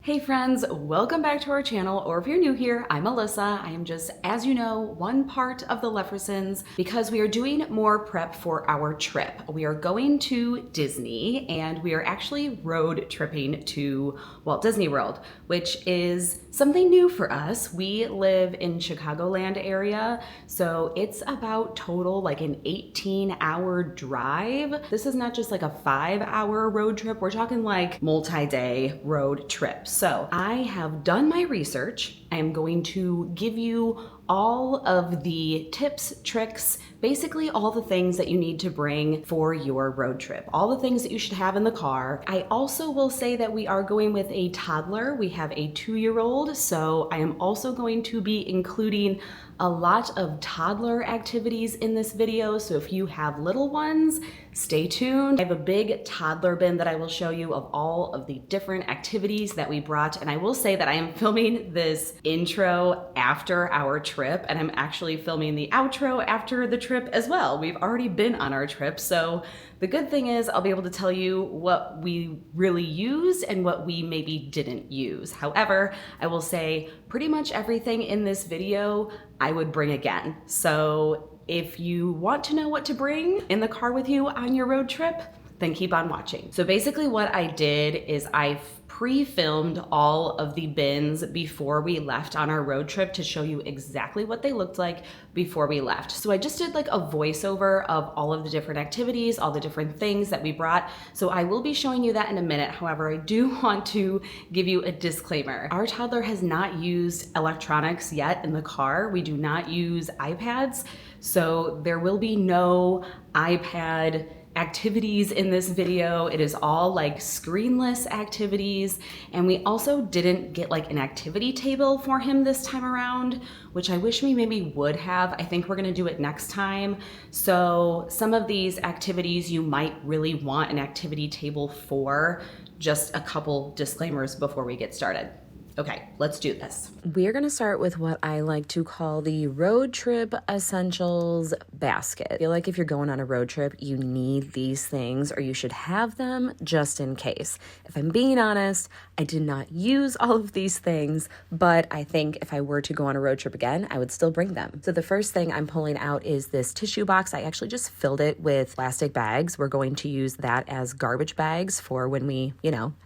Hey friends, welcome back to our channel, or if you're new here, I'm Alyssa. I am just, as you know, one part of the Leffersons because we are doing more prep for our trip. We are going to Disney and we are actually road tripping to Walt Disney World, which is something new for us. We live in Chicagoland area, so it's about total like an 18-hour drive. This is not just like a 5-hour road trip. We're talking like multi-day road trip. So I have done my research. I am going to give you all of the tips, tricks, basically all the things that you need to bring for your road trip, all the things that you should have in the car. I also will say that we are going with a toddler. We have a 2-year-old, so I am also going to be including a lot of toddler activities in this video. So if you have little ones, stay tuned. I have a big toddler bin that I will show you of all of the different activities that we brought. And I will say that I am filming this intro after our trip, and I'm actually filming the outro after the trip as well. We've already been on our trip. So the good thing is I'll be able to tell you what we really used and what we maybe didn't use. However, I will say pretty much everything in this video I would bring again. So if you want to know what to bring in the car with you on your road trip, then keep on watching. So basically what I did is I pre-filmed all of the bins before we left on our road trip to show you exactly what they looked like before we left. So I just did like a voiceover of all of the different activities, all the different things that we brought. So I will be showing you that in a minute. However, I do want to give you a disclaimer. Our toddler has not used electronics yet in the car. We do not use iPads. So there will be no iPad activities in this video. It is all like screenless activities. And we also didn't get like an activity table for him this time around, which I wish we maybe would have. I think we're gonna do it next time. So some of these activities you might really want an activity table for. Just a couple disclaimers before we get started. Okay, let's do this. We're gonna start with what I like to call the road trip essentials basket. I feel like if you're going on a road trip, you need these things, or you should have them just in case. If I'm being honest, I did not use all of these things, but I think if I were to go on a road trip again, I would still bring them. So the first thing I'm pulling out is this tissue box. I actually just filled it with plastic bags. We're going to use that as garbage bags for when we,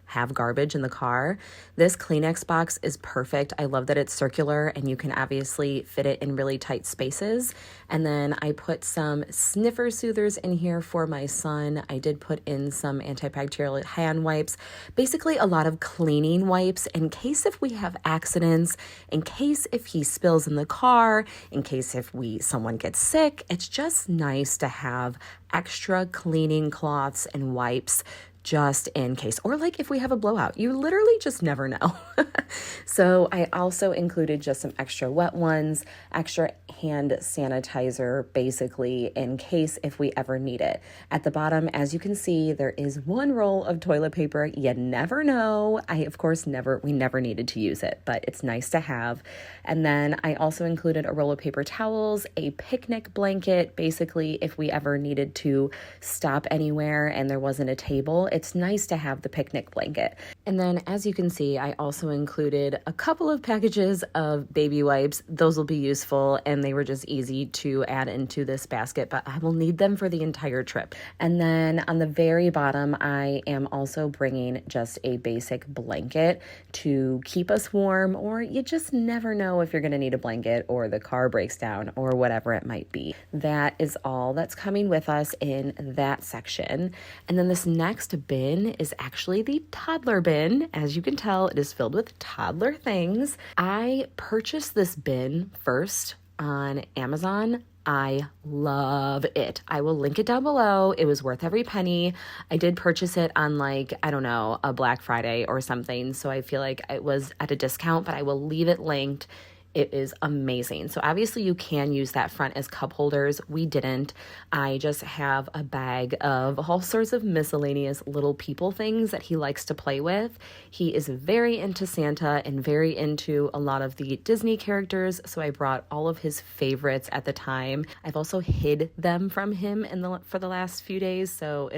have garbage in the car. This Kleenex box is perfect. I love that it's circular and you can obviously fit it in really tight spaces. And then I put some sniffer soothers in here for my son. I did put in some antibacterial hand wipes, basically a lot of cleaning wipes in case if we have accidents, in case if he spills in the car, in case if someone gets sick. It's just nice to have extra cleaning cloths and wipes just in case, or like if we have a blowout, you literally just never know. So I also included just some extra wet ones, extra hand sanitizer, basically in case if we ever need it. At the bottom, as you can see, there is one roll of toilet paper. You never know. We never needed to use it, but it's nice to have. And then I also included a roll of paper towels, a picnic blanket, basically if we ever needed to stop anywhere and there wasn't a table, it's nice to have the picnic blanket. And then as you can see, I also included a couple of packages of baby wipes. Those will be useful and they were just easy to add into this basket, but I will need them for the entire trip. And then on the very bottom, I am also bringing just a basic blanket to keep us warm, or you just never know if you're going to need a blanket or the car breaks down or whatever it might be. That is all that's coming with us in that section. And then this next bin is actually the toddler bin. As you can tell, it is filled with toddler things. I purchased this bin first on Amazon. I love it. I will link it down below. It was worth every penny. I did purchase it on a Black Friday or something. So I feel like it was at a discount, but I will leave it linked. It is amazing. So obviously you can use that front as cup holders. We didn't. I just have a bag of all sorts of miscellaneous little people things that he likes to play with. He is very into Santa and very into a lot of the Disney characters. So I brought all of his favorites at the time. I've also hid them from him for the last few days. So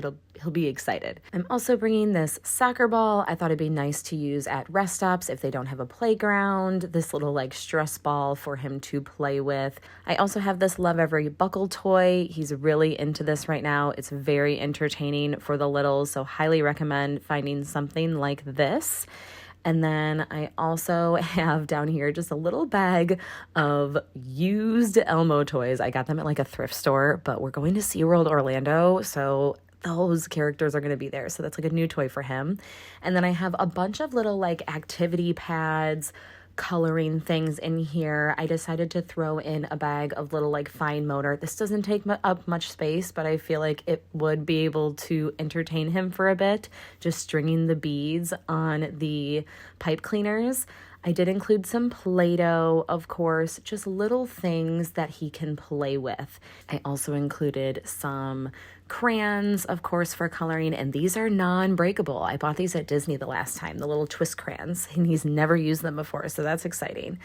he'll be excited. I'm also bringing this soccer ball. I thought it'd be nice to use at rest stops if they don't have a playground. This little like stress ball for him to play with. I also have this Love Every Buckle toy. He's really into this right now. It's very entertaining for the littles, so highly recommend finding something like this. And then I also have down here just a little bag of used Elmo toys. I got them at like a thrift store, but we're going to SeaWorld Orlando, so those characters are going to be there. So that's like a new toy for him. And then I have a bunch of little like activity pads, coloring things in here. I decided to throw in a bag of little like fine motor. This doesn't take up much space, but I feel like it would be able to entertain him for a bit, just stringing the beads on the pipe cleaners. I did include some Play-Doh, of course, just little things that he can play with. I also included some crayons, of course, for coloring, and these are non-breakable. I bought these at Disney the last time, the little twist crayons, and he's never used them before, so that's exciting.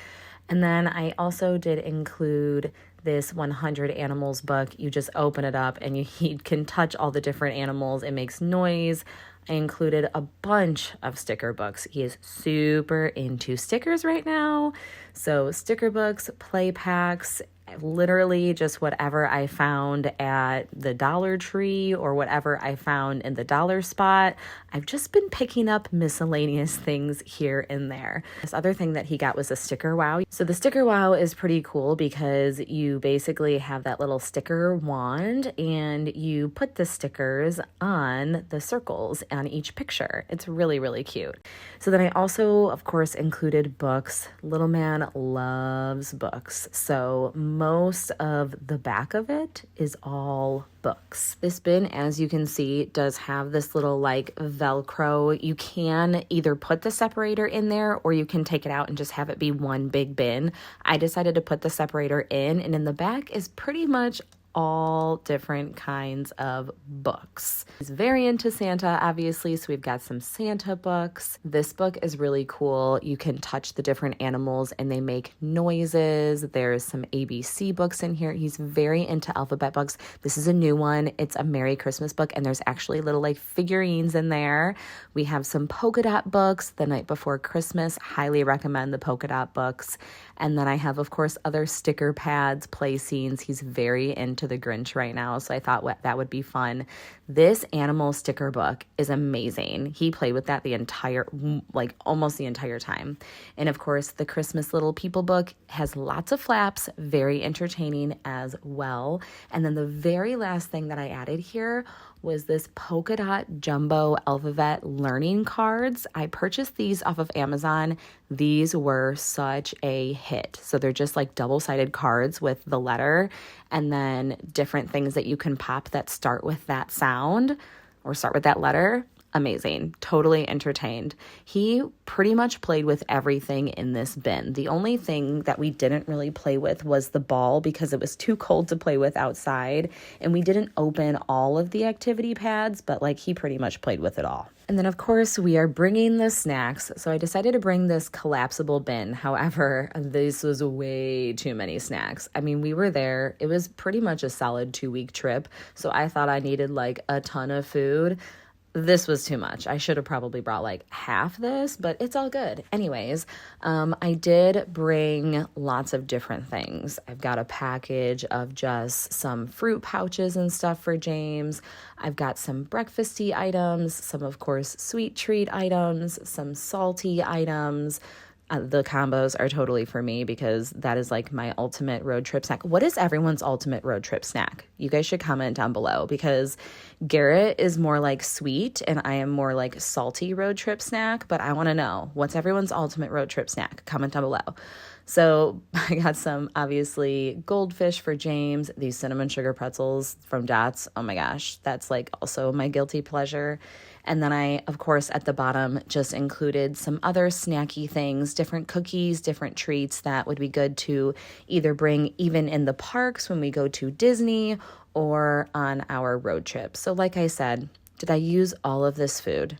And then I also did include this 100 Animals book. You just open it up and he can touch all the different animals. It makes noise. I included a bunch of sticker books. He is super into stickers right now. So sticker books, play packs, literally just whatever I found at the Dollar Tree or whatever I found in the dollar spot. I've just been picking up miscellaneous things here and there. This other thing that he got was a sticker wow. So the sticker wow is pretty cool because you basically have that little sticker wand and you put the stickers on the circles on each picture. It's really, really cute. So then I also, of course, included books. Little man loves books. So most of the back of it is all books. This bin, as you can see, does have this little like Velcro. You can either put the separator in there or you can take it out and just have it be one big bin. I decided to put the separator in, and in the back is pretty much all different kinds of books. He's very into Santa, obviously, so we've got some Santa books. This book is really cool. You can touch the different animals and they make noises. There's some ABC books in here. He's very into alphabet books. This is a new one. It's a Merry Christmas book, and there's actually little like figurines in there. We have some polka dot books, The Night Before Christmas. Highly recommend the polka dot books. And then I have, of course, other sticker pads, play scenes. He's very into the Grinch right now, so I thought that would be fun. This animal sticker book is amazing. He played with that the entire, like almost the entire time. And of course, the Christmas Little People book has lots of flaps, very entertaining as well. And then the very last thing that I added here was this polka dot jumbo alphabet learning cards. I purchased these off of Amazon. These were such a hit. So they're just like double-sided cards with the letter and then different things that you can pop that start with that sound or start with that letter. Amazing. Totally entertained. He pretty much played with everything in this bin. The only thing that we didn't really play with was the ball because it was too cold to play with outside. And we didn't open all of the activity pads, but like he pretty much played with it all. And then of course we are bringing the snacks. So I decided to bring this collapsible bin. However, this was way too many snacks. I mean, we were there. It was pretty much a solid 2-week trip. So I thought I needed like a ton of food. This was too much. I should have probably brought like half this, but it's all good. Anyways, I did bring lots of different things. I've got a package of just some fruit pouches and stuff for James. I've got some breakfasty items, some, of course, sweet treat items, some salty items. The combos are totally for me because that is like my ultimate road trip snack. What is everyone's ultimate road trip snack? You guys should comment down below because Garrett is more like sweet and I am more like salty road trip snack, but I want to know what's everyone's ultimate road trip snack? Comment down below. So I got some, obviously, goldfish for James, these cinnamon sugar pretzels from Dots. Oh my gosh, that's like also my guilty pleasure. And then I, of course, at the bottom just included some other snacky things, different cookies, different treats that would be good to either bring even in the parks when we go to Disney or on our road trip. So like I said, did I use all of this food?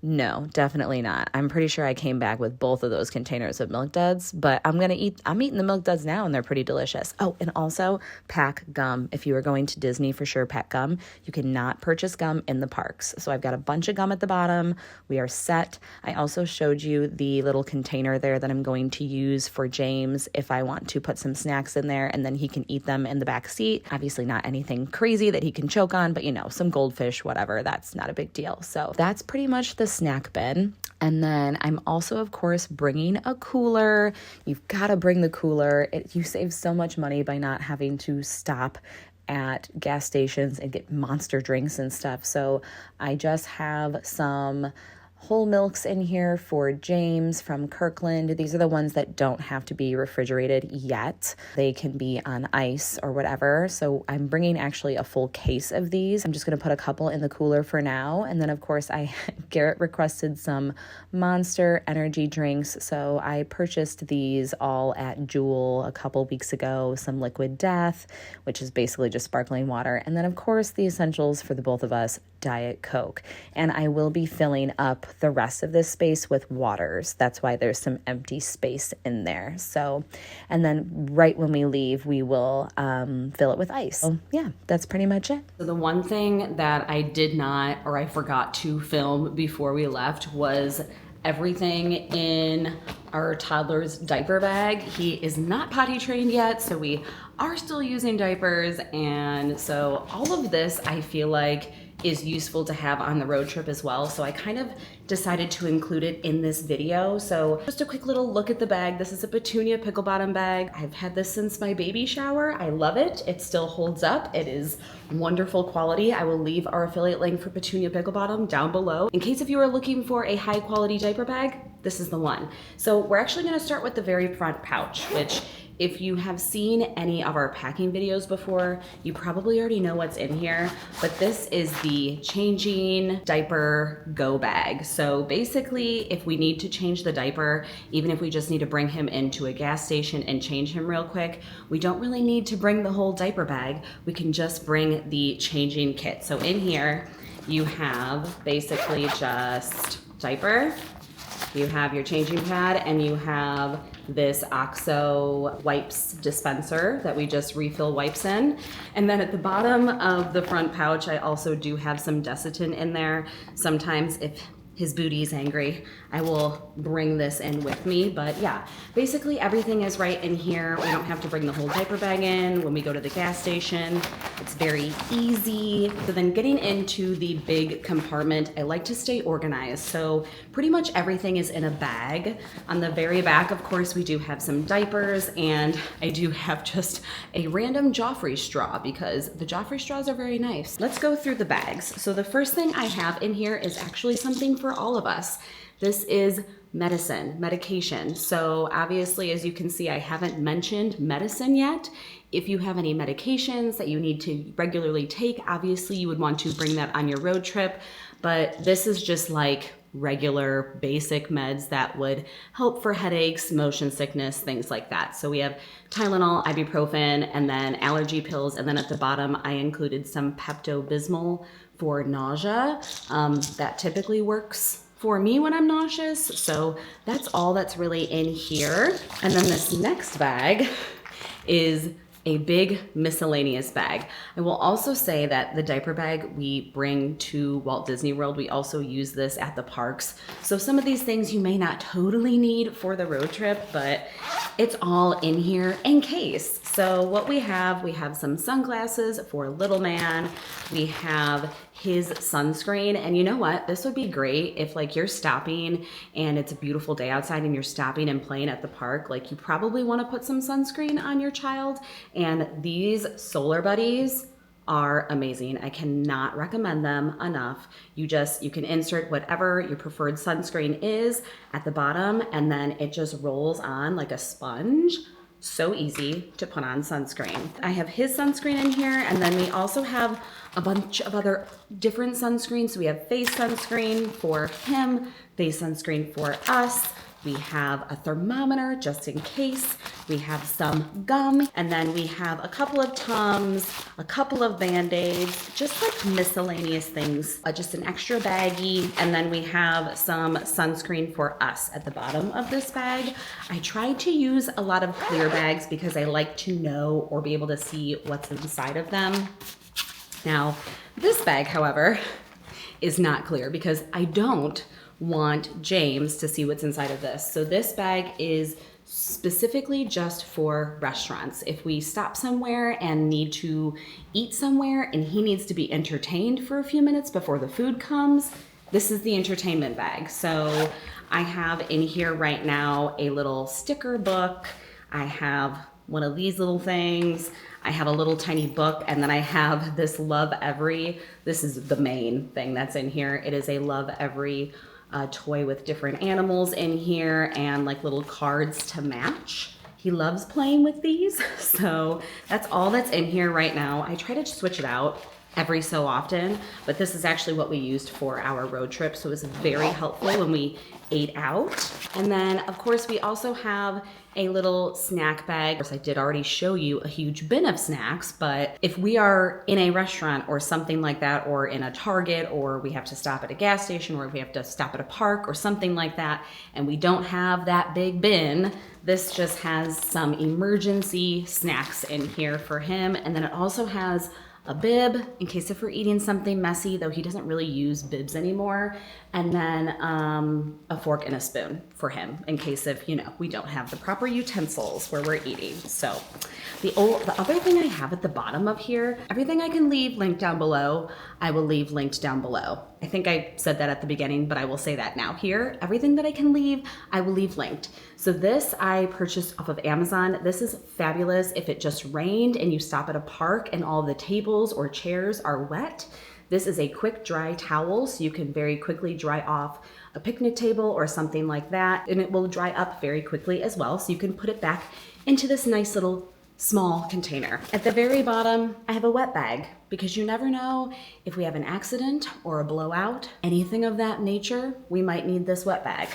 No, definitely not. I'm pretty sure I came back with both of those containers of Milk Duds, but I'm eating the Milk Duds now and they're pretty delicious. Oh, and also pack gum. If you are going to Disney, for sure, pack gum. You cannot purchase gum in the parks. So I've got a bunch of gum at the bottom. We are set. I also showed you the little container there that I'm going to use for James if I want to put some snacks in there and then he can eat them in the back seat. Obviously not anything crazy that he can choke on, but some goldfish, whatever, that's not a big deal. So that's pretty much the snack bin. And then I'm also, of course, bringing a cooler. You've got to bring the cooler. You save so much money by not having to stop at gas stations and get monster drinks and stuff. So I just have some whole milks in here for James from Kirkland. These are the ones that don't have to be refrigerated yet. They can be on ice or whatever. So I'm bringing actually a full case of these. I'm just going to put a couple in the cooler for now. And then of course Garrett requested some Monster energy drinks. So I purchased these all at Jewel a couple weeks ago. Some Liquid Death, which is basically just sparkling water. And then of course the essentials for the both of us, Diet Coke. And I will be filling up the rest of this space with waters. That's why there's some empty space in there. So, and then right when we leave, we will fill it with ice. So yeah, that's pretty much it. So the one thing that I forgot to film before we left was everything in our toddler's diaper bag. He is not potty trained yet, so we are still using diapers. And so all of this, I feel like, is useful to have on the road trip as well. So I kind of decided to include it in this video. So just a quick little look at the bag. This is a Petunia pickle bottom bag. I've had this since my baby shower. I love it. It still holds up. It is wonderful quality. I will leave our affiliate link for Petunia pickle bottom down below. In case if you are looking for a high quality diaper bag, this is the one. So we're actually gonna start with the very front pouch, which if you have seen any of our packing videos before, you probably already know what's in here, but this is the changing diaper go bag. So basically, if we need to change the diaper, even if we just need to bring him into a gas station and change him real quick, we don't really need to bring the whole diaper bag. We can just bring the changing kit. So in here, you have basically just diaper, you have your changing pad, and you have this OXO wipes dispenser that we just refill wipes in. And then at the bottom of the front pouch, I also do have some Desitin in there. Sometimes if his booty is angry, I will bring this in with me. But yeah, basically everything is right in here. We don't have to bring the whole diaper bag in when we go to the gas station. It's very easy. So then getting into the big compartment, I like to stay organized. So pretty much everything is in a bag. On the very back, of course, we do have some diapers, and I do have just a random Joffrey straw because the Joffrey straws are very nice. Let's go through the bags. So the first thing I have in here is actually something for all of us. This is medication. So obviously, as you can see, I haven't mentioned medicine yet. If you have any medications that you need to regularly take, obviously you would want to bring that on your road trip. But this is just like regular basic meds that would help for headaches, motion sickness, things like that. So we have Tylenol, ibuprofen, and then allergy pills. And then at the bottom, I included some Pepto-Bismol for nausea. That typically works for me when I'm nauseous. So that's all that's really in here. And then this next bag is a big miscellaneous bag. I will also say that the diaper bag we bring to Walt Disney World, we also use this at the parks. So some of these things you may not totally need for the road trip, but it's all in here in case. So what we have some sunglasses for little man. We have his sunscreen. And you know what? This would be great if like you're stopping and it's a beautiful day outside and you're stopping and playing at the park. Like you probably want to put some sunscreen on your child. And these Solar Buddies are amazing. I cannot recommend them enough. You can insert whatever your preferred sunscreen is at the bottom, and then it just rolls on like a sponge. So easy to put on sunscreen. I have his sunscreen in here, and then we also have a bunch of other different sunscreens. So we have face sunscreen for him, face sunscreen for us. We have a thermometer just in case. we have some gum, and then we have a couple of Tums, a couple of Band-Aids, just like miscellaneous things, just an extra baggie, and then we have some sunscreen for us at the bottom of this bag. I tried to use a lot of clear bags because I like to know or be able to see what's inside of them. Now, this bag, however, is not clear because I don't want James to see what's inside of this. So this bag is specifically just for restaurants. If we stop somewhere and need to eat somewhere and he needs to be entertained for a few minutes before the food comes, this is the entertainment bag. So I have in here right now a little sticker book. I have one of these little things. I have a little tiny book, and then I have this Love Every. This is the main thing that's in here. It is a Love Every toy with different animals in here and like little cards to match. He loves playing with these. So that's all that's in here right now. I try to switch it out every so often, but this is actually what we used for our road trip. So it was very helpful when we ate out. And then of course we also have a little snack bag. Of course, I did already show you a huge bin of snacks, but if we are in a restaurant or something like that, or in a Target, or we have to stop at a gas station, or we have to stop at a park or something like that, and we don't have that big bin, this just has some emergency snacks in here for him. And then it also has a bib in case if we're eating something messy, though he doesn't really use bibs anymore, and then a fork and a spoon for him in case if, you know, we don't have the proper utensils where we're eating. So the other thing I have at the bottom of here, everything I can leave linked down below, I will leave linked down below. I think I said that at the beginning, but I will say that now here. Everything that I can leave, I will leave linked. So this I purchased off of Amazon. This is fabulous if it just rained and you stop at a park and all the tables or chairs are wet. This is a quick dry towel, so you can very quickly dry off a picnic table or something like that, and it will dry up very quickly as well, so you can put it back into this nice little small container. At the very bottom, I have a wet bag because you never know if we have an accident or a blowout, anything of that nature, we might need this wet bag.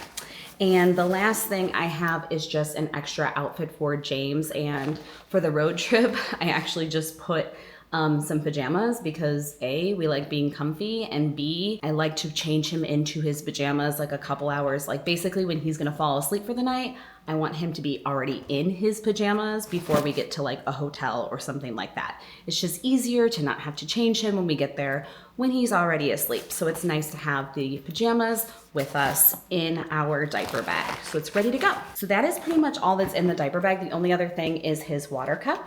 And the last thing I have is just an extra outfit for James, and for the road trip, I actually just put some pajamas because A, we like being comfy, and B, I like to change him into his pajamas like a couple hours. Like basically when he's gonna fall asleep for the night, I want him to be already in his pajamas before we get to like a hotel or something like that. It's just easier to not have to change him when we get there when he's already asleep. So it's nice to have the pajamas with us in our diaper bag. So it's ready to go. So that is pretty much all that's in the diaper bag. The only other thing is his water cup.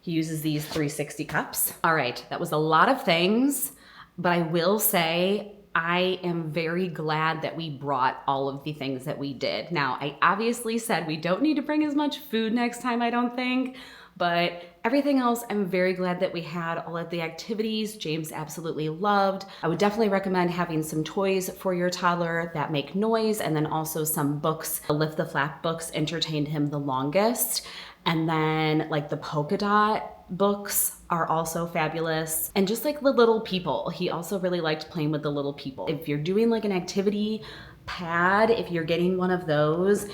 He uses these 360 cups. All right, that was a lot of things, but I will say I am very glad that we brought all of the things that we did. Now, I obviously said we don't need to bring as much food next time, I don't think, but everything else, I'm very glad that we had all of the activities James absolutely loved. I would definitely recommend having some toys for your toddler that make noise, and then also some books. The Lift the Flap books entertained him the longest. And then like the polka dot books are also fabulous. And just like the little people, he also really liked playing with the little people. If you're doing like an activity pad, if you're getting one of those,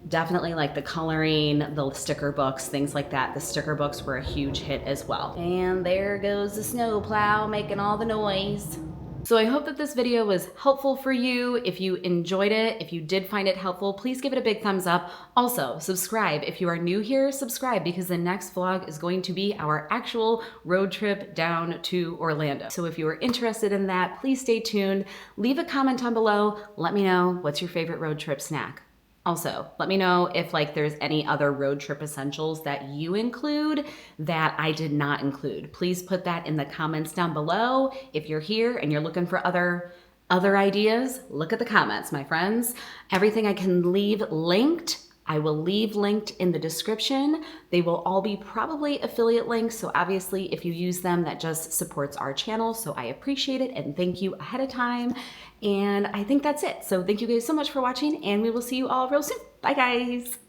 definitely like the coloring, the sticker books, things like that. The sticker books were a huge hit as well. And there goes the snowplow making all the noise. So I hope that this video was helpful for you. If you enjoyed it, if you did find it helpful, please give it a big thumbs up. Also, subscribe. If you are new here, subscribe, because the next vlog is going to be our actual road trip down to Orlando. So if you are interested in that, please stay tuned. Leave a comment down below. Let me know what's your favorite road trip snack. Also, let me know if like there's any other road trip essentials that you include that I did not include. Please put that in the comments down below. If you're here and you're looking for other ideas, look at the comments, my friends. Everything I can leave linked, I will leave linked in the description. They will all be probably affiliate links, so obviously if you use them, that just supports our channel, so I appreciate it and thank you ahead of time. And I think that's it. So thank you guys so much for watching, and we will see you all real soon. Bye guys.